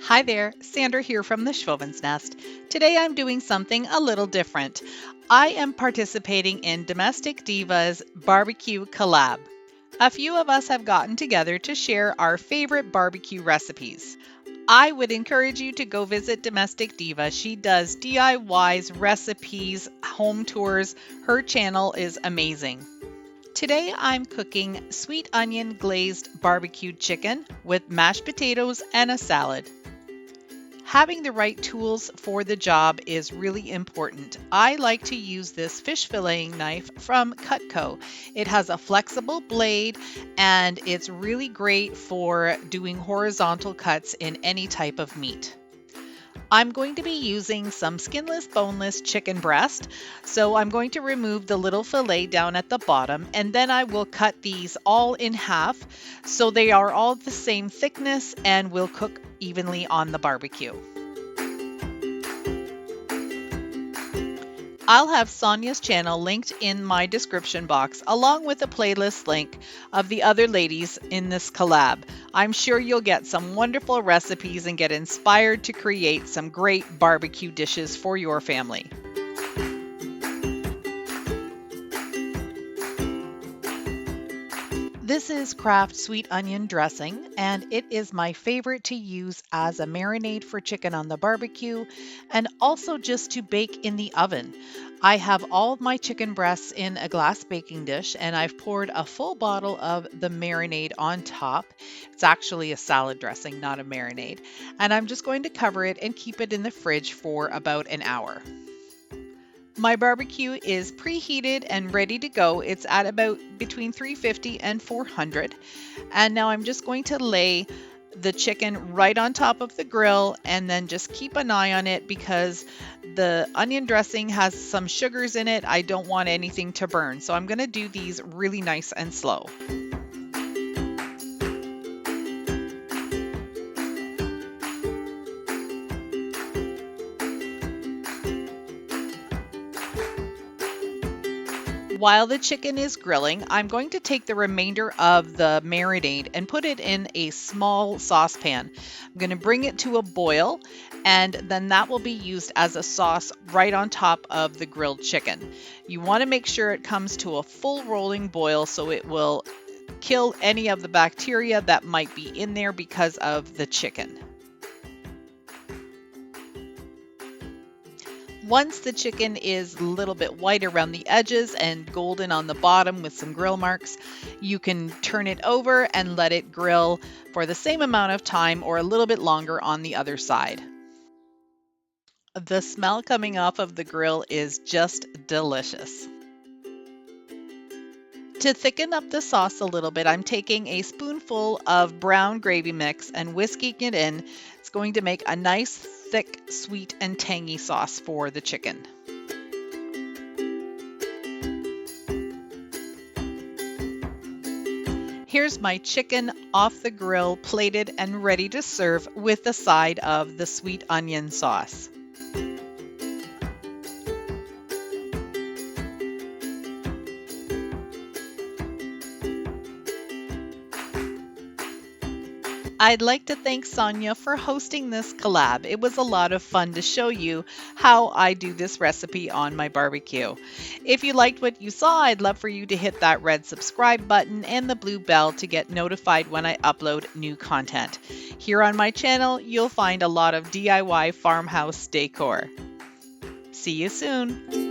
Hi there, Sandra here from the Schwoven's Nest. Today I'm doing something a little different. I am participating in Domestic Diva's BBQ Collab. A few of us have gotten together to share our favorite barbecue recipes. I would encourage you to go visit Domestic Diva. She does DIYs, recipes, home tours. Her channel is amazing. Today I'm cooking sweet onion glazed barbecued chicken with mashed potatoes and a salad. Having the right tools for the job is really important. I like to use this fish filleting knife from Cutco. It has a flexible blade and it's really great for doing horizontal cuts in any type of meat. I'm going to be using some skinless, boneless chicken breast. So I'm going to remove the little fillet down at the bottom, and then I will cut these all in half so they are all the same thickness and will cook evenly on the barbecue. I'll have Sonia's channel linked in my description box, along with a playlist link of the other ladies in this collab. I'm sure you'll get some wonderful recipes and get inspired to create some great barbecue dishes for your family. This is Kraft sweet onion dressing, and it is my favorite to use as a marinade for chicken on the barbecue and also just to bake in the oven. I have all of my chicken breasts in a glass baking dish, and I've poured a full bottle of the marinade on top. It's actually a salad dressing, not a marinade. And I'm just going to cover it and keep it in the fridge for about an hour. My barbecue is preheated and ready to go. It's at about between 350 and 400. And now I'm just going to lay the chicken right on top of the grill and then just keep an eye on it because the onion dressing has some sugars in it. I don't want anything to burn. So I'm going to do these really nice and slow. While the chicken is grilling, I'm going to take the remainder of the marinade and put it in a small saucepan. I'm going to bring it to a boil, and then that will be used as a sauce right on top of the grilled chicken. You want to make sure it comes to a full rolling boil so it will kill any of the bacteria that might be in there because of the chicken. Once the chicken is a little bit white around the edges and golden on the bottom with some grill marks, you can turn it over and let it grill for the same amount of time or a little bit longer on the other side. The smell coming off of the grill is just delicious. To thicken up the sauce a little bit, I'm taking a spoonful of brown gravy mix and whisking it in. It's going to make a nice, thick, sweet, and tangy sauce for the chicken. Here's my chicken off the grill, plated and ready to serve with the side of the sweet onion sauce. I'd like to thank Sonia for hosting this collab. It was a lot of fun to show you how I do this recipe on my barbecue. If you liked what you saw, I'd love for you to hit that red subscribe button and the blue bell to get notified when I upload new content. Here on my channel, you'll find a lot of DIY farmhouse decor. See you soon.